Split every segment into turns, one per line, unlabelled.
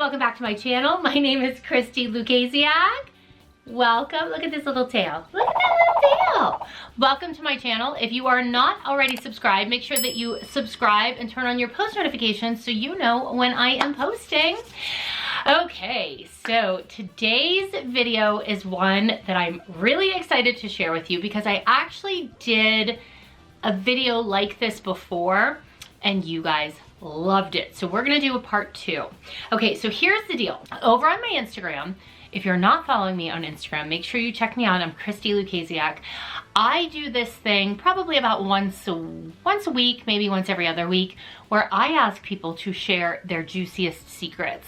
welcome back to my channel. My name is Christi Lukasiak. Welcome. Look at this little tail. Look at that little tail. Welcome to my channel. If you are not already subscribed, make sure that you subscribe and turn on your post notifications so you know when I am posting. Okay, so today's video is one that I'm really excited to share with you because I actually did a video like this before and you guys loved it. So we're gonna do a part 2. Okay, so here's the deal. Over on my Instagram, if you're not following me on Instagram, make sure you check me out. I'm Christi Lukasiak. I do this thing probably about once a week, maybe once every other week, where I ask people to share their juiciest secrets.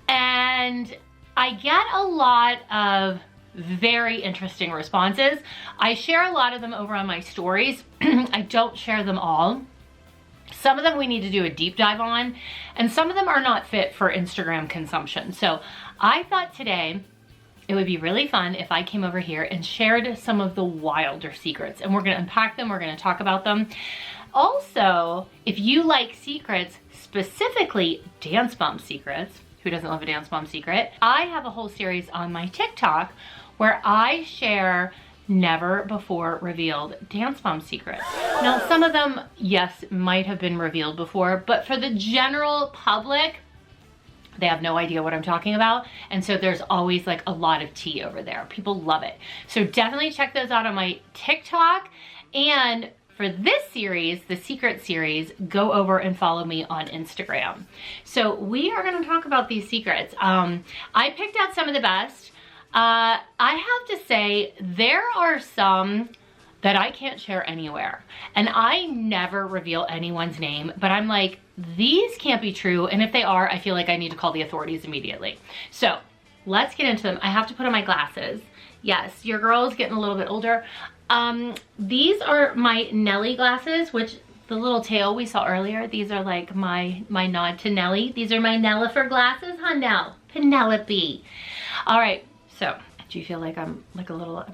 And I get a lot of very interesting responses. I share a lot of them over on my stories. I don't share them all. Some of them we need to do a deep dive on, and some of them are not fit for Instagram consumption. So I thought today it would be really fun if I came over here and shared some of the wilder secrets, and we're gonna unpack them, we're gonna talk about them. Also, if you like secrets, specifically dance bomb secrets, who doesn't love a dance bomb secret? I have a whole series on my TikTok where I share never before revealed dance bomb secrets. Now, some of them, yes, might have been revealed before, but for the general public, they have no idea what I'm talking about. And so there's always like a lot of tea over there. People love it. So definitely check those out on my TikTok. And for this series, the secret series, go over and follow me on Instagram. So we are gonna talk about these secrets. I picked out some of the best. I have to say, there are some that I can't share anywhere. And I never reveal anyone's name, but I'm like, these can't be true. And if they are, I feel like I need to call the authorities immediately. So let's get into them. I have to put on my glasses. Yes, your girl is getting a little bit older. These are my Nelly glasses, which the little tail we saw earlier, these are like my nod to Nelly. These are my Nellifer glasses, huh, Nell? Penelope. All right. So, do you feel like I'm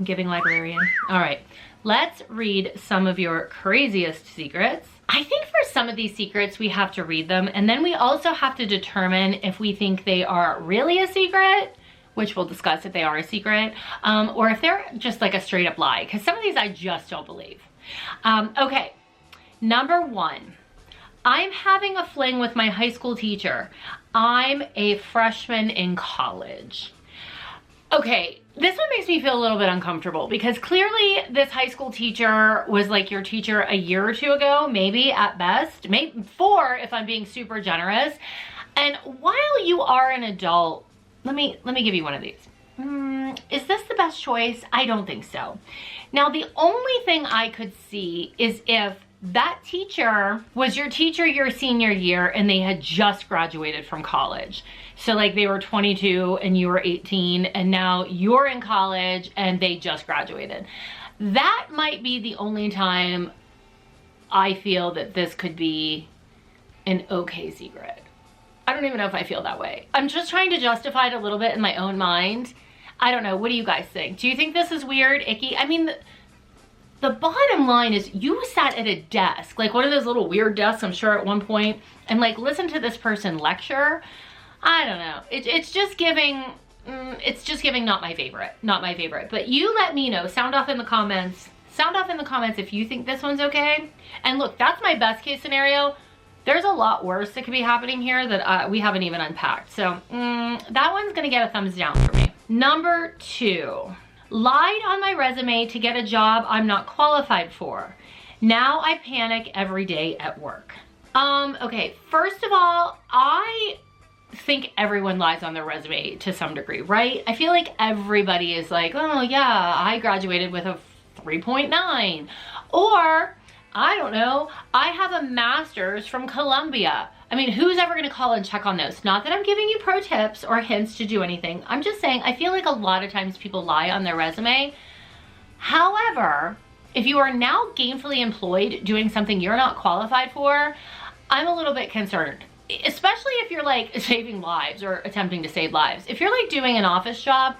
giving librarian? All right, let's read some of your craziest secrets. I think for some of these secrets, we have to read them, and then we also have to determine if we think they are really a secret, which we'll discuss if they are a secret, or if they're just like a straight up lie, because some of these I just don't believe. Okay, number 1. I'm having a fling with my high school teacher. I'm a freshman in college. Okay, this one makes me feel a little bit uncomfortable because clearly this high school teacher was like your teacher a year or 2 ago, maybe at best, maybe 4 if I'm being super generous. And while you are an adult, let me give you one of these. Is this the best choice? I don't think so. Now, the only thing I could see is if that teacher was your teacher your senior year and they had just graduated from college. So like they were 22 and you were 18 and now you're in college and they just graduated. That might be the only time I feel that this could be an okay secret. I don't even know if I feel that way. I'm just trying to justify it a little bit in my own mind. I don't know. What do you guys think? Do you think this is weird, icky? I mean, the bottom line is you sat at a desk, like one of those little weird desks, I'm sure at one point, and like listen to this person lecture. I don't know. It's just giving not my favorite. But you let me know. Sound off in the comments if you think this one's okay. And look, that's my best case scenario. There's a lot worse that could be happening here that we haven't even unpacked. So that one's gonna get a thumbs down for me. Number 2. Lied on my resume to get a job I'm not qualified for. Now I panic every day at work. Okay, first of all, I think everyone lies on their resume to some degree, right? I feel like everybody is like, oh yeah, I graduated with a 3.9. Or, I don't know, I have a master's from Columbia. I mean, who's ever gonna call and check on those? Not that I'm giving you pro tips or hints to do anything. I'm just saying, I feel like a lot of times people lie on their resume. However, if you are now gainfully employed doing something you're not qualified for, I'm a little bit concerned. Especially if you're like saving lives or attempting to save lives. If you're like doing an office job,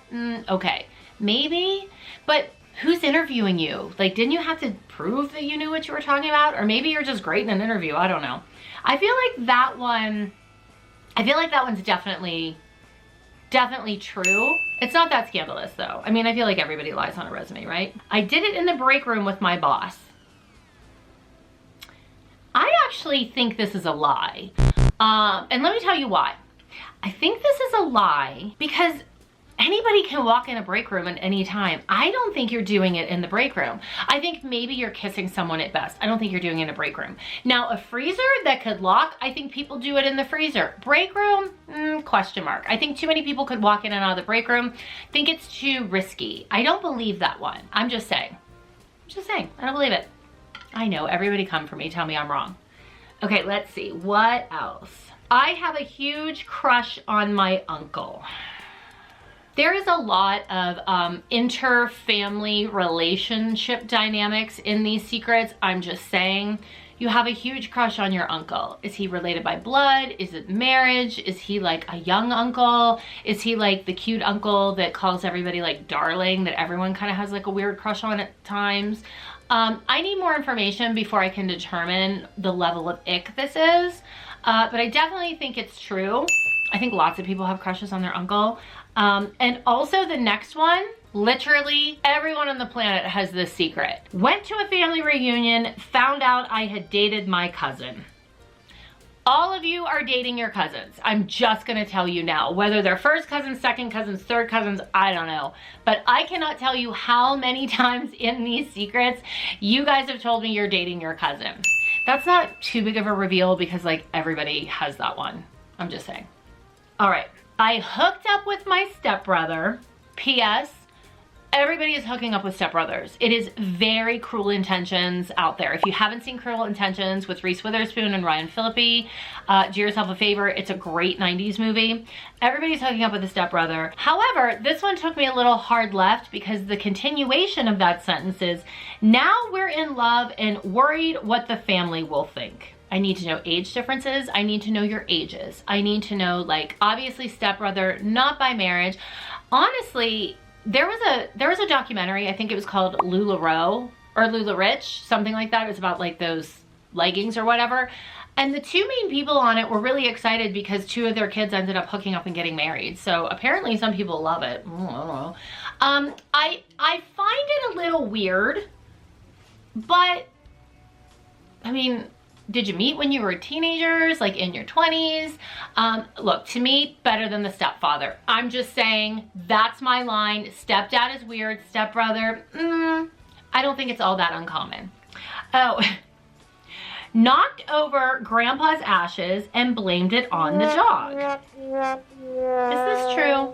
okay, maybe, but who's interviewing you? Like, didn't you have to prove that you knew what you were talking about? Or maybe you're just great in an interview, I don't know. I feel like that one I feel like that one's definitely true. It's not that scandalous though. I mean, I feel like everybody lies on a resume, right? I did it in the break room with my boss. I actually think this is a lie. And let me tell you why. I think this is a lie because anybody can walk in a break room at any time. I don't think you're doing it in the break room. I think maybe you're kissing someone at best. I don't think you're doing it in a break room. Now, a freezer that could lock, I think people do it in the freezer. Break room, question mark. I think too many people could walk in and out of the break room. I think it's too risky. I don't believe that one. I'm just saying. I don't believe it. I know, everybody come for me, tell me I'm wrong. Okay, let's see, what else? I have a huge crush on my uncle. There is a lot of inter-family relationship dynamics in these secrets. I'm just saying, you have a huge crush on your uncle. Is he related by blood? Is it marriage? Is he like a young uncle? Is he like the cute uncle that calls everybody like darling, that everyone kind of has like a weird crush on at times? I need more information before I can determine the level of ick this is, but I definitely think it's true. I think lots of people have crushes on their uncle. And also the next one, literally everyone on the planet has this secret. Went to a family reunion, found out I had dated my cousin. All of you are dating your cousins. I'm just gonna tell you now, whether they're first cousins, second cousins, third cousins, I don't know. But I cannot tell you how many times in these secrets you guys have told me you're dating your cousin. That's not too big of a reveal because like everybody has that one. I'm just saying. All right, I hooked up with my stepbrother. P.S. Everybody is hooking up with stepbrothers. It is very Cruel Intentions out there. If you haven't seen Cruel Intentions with Reese Witherspoon and Ryan Phillippe, do yourself a favor. It's a great 90s movie. Everybody's hooking up with a stepbrother. However, this one took me a little hard left because the continuation of that sentence is, now we're in love and worried what the family will think. I need to know age differences. I need to know your ages. I need to know, like, obviously stepbrother, not by marriage. Honestly, there was a documentary, I think it was called LuLaRoe or LuLaRich, something like that. It was about like those leggings or whatever. And the two main people on it were really excited because two of their kids ended up hooking up and getting married. So apparently some people love it. I don't know. I find it a little weird, but I mean, did you meet when you were teenagers, like in your 20s? Look, to me, better than the stepfather. I'm just saying, that's my line. Stepdad is weird, stepbrother, I don't think it's all that uncommon. Oh, knocked over grandpa's ashes and blamed it on the dog. Is this true?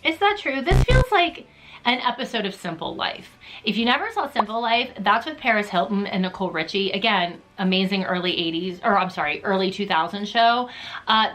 Is that true? This feels like an episode of Simple Life. If you never saw Simple Life, that's with Paris Hilton and Nicole Richie. Again, amazing early 80s, or I'm sorry, early 2000s show.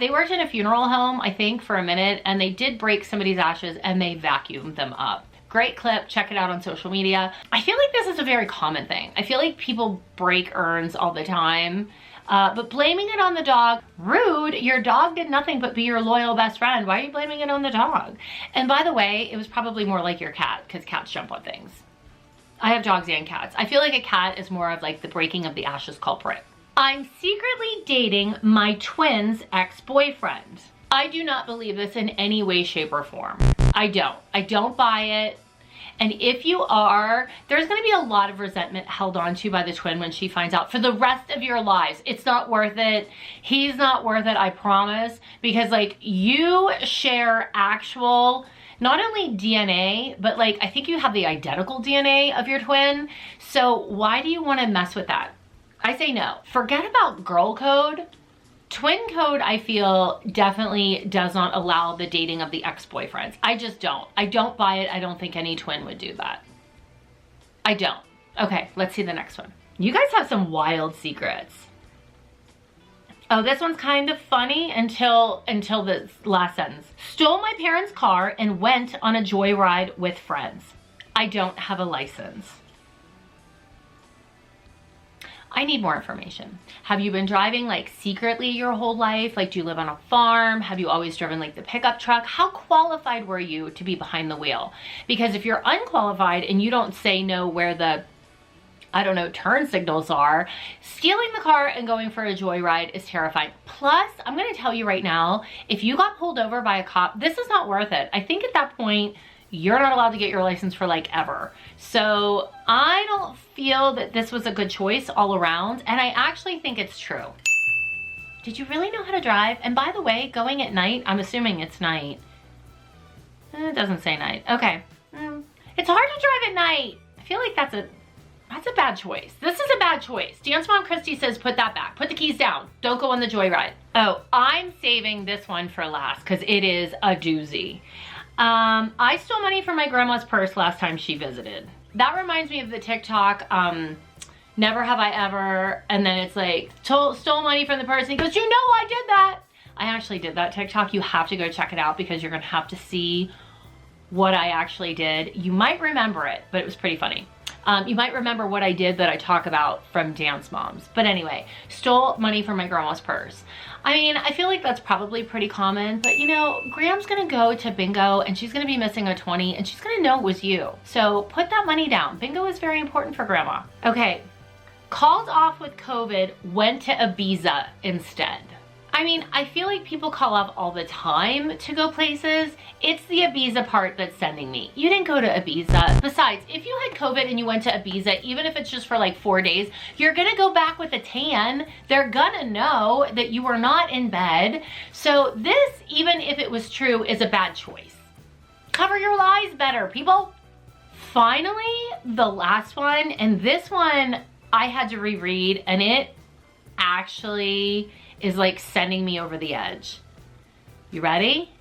They worked in a funeral home, I think, for a minute, and they did break somebody's ashes and they vacuumed them up. Great clip, check it out on social media. I feel like this is a very common thing. I feel like people break urns all the time. But blaming it on the dog, rude. Your dog did nothing but be your loyal best friend. Why are you blaming it on the dog? And by the way, it was probably more like your cat, because cats jump on things. I have dogs and cats. I feel like a cat is more of like the breaking of the ashes culprit. I'm secretly dating my twin's ex-boyfriend. I do not believe this in any way, shape, or form. I don't buy it. And if you are, there's gonna be a lot of resentment held on to by the twin when she finds out for the rest of your lives. It's not worth it. He's not worth it, I promise. Because like, you share actual, not only DNA, but like, I think you have the identical DNA of your twin. So why do you wanna mess with that? I say no. Forget about girl code. Twin code, I feel, definitely does not allow the dating of the ex-boyfriends. I just don't. I don't buy it. I don't think any twin would do that. I don't. Okay, let's see the next one. You guys have some wild secrets. Oh, this one's kind of funny until the last sentence. Stole my parents' car and went on a joyride with friends. I don't have a license. I need more information. Have you been driving like secretly your whole life? Like, do you live on a farm? Have you always driven like the pickup truck? How qualified were you to be behind the wheel? Because if you're unqualified and you don't say no where the I don't know, turn signals are. Stealing the car and going for a joyride is terrifying. Plus, I'm gonna tell you right now, if you got pulled over by a cop, this is not worth it. I think at that point, you're not allowed to get your license for like ever. So I don't feel that this was a good choice all around, and I actually think it's true. Did you really know how to drive? And by the way, going at night, I'm assuming it's night. It doesn't say night. Okay. It's hard to drive at night. I feel like that's a bad choice. This is a bad choice. Dance Mom Christy says put that back. Put the keys down. Don't go on the joyride. Oh, I'm saving this one for last because it is a doozy. I stole money from my grandma's purse last time she visited. That reminds me of the TikTok, never have I ever, and then it's like, stole money from the purse, and he goes, you know I did that. I actually did that TikTok. You have to go check it out because you're gonna have to see what I actually did. You might remember it, but it was pretty funny. You might remember what I did that I talk about from Dance Moms. But anyway, stole money from my grandma's purse. I mean, I feel like that's probably pretty common, but you know, Graham's gonna go to bingo and she's gonna be missing a 20 and she's gonna know it was you. So put that money down. Bingo is very important for grandma. Okay, called off with COVID, went to Ibiza instead. I mean, I feel like people call off all the time to go places. It's the Ibiza part that's sending me. You didn't go to Ibiza. Besides, if you had COVID and you went to Ibiza, even if it's just for like 4 days, you're gonna go back with a tan. They're gonna know that you were not in bed. So this, even if it was true, is a bad choice. Cover your lies better, people. Finally, the last one, and this one I had to reread, and it actually is like sending me over the edge. You ready?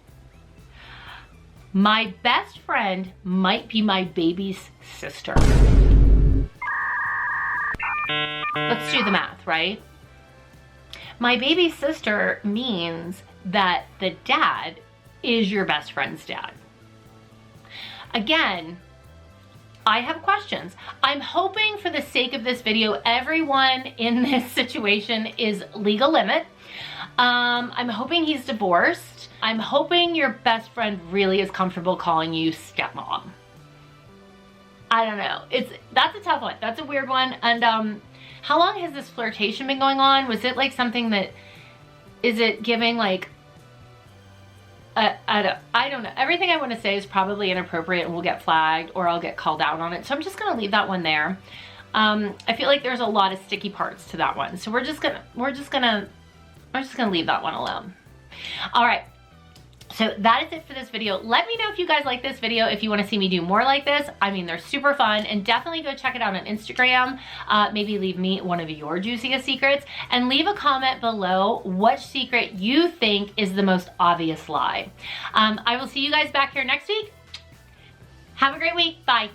My best friend might be my baby's sister. Let's do the math, right? My baby's sister means that the dad is your best friend's dad. Again, I have questions. I'm hoping for the sake of this video, everyone in this situation is legal limit. I'm hoping he's divorced. I'm hoping your best friend really is comfortable calling you stepmom. I don't know. That's a tough one. That's a weird one. And how long has this flirtation been going on? Was it like something that, is it giving like, I don't know. Everything I want to say is probably inappropriate and will get flagged or I'll get called out on it. So I'm just going to leave that one there. I feel like there's a lot of sticky parts to that one. So we're just gonna leave that one alone. All right. So that is it for this video. Let me know if you guys like this video, if you want to see me do more like this. I mean, they're super fun, and definitely go check it out on Instagram. Maybe leave me one of your juiciest secrets, and leave a comment below which secret you think is the most obvious lie. I will see you guys back here next week. Have a great week. Bye.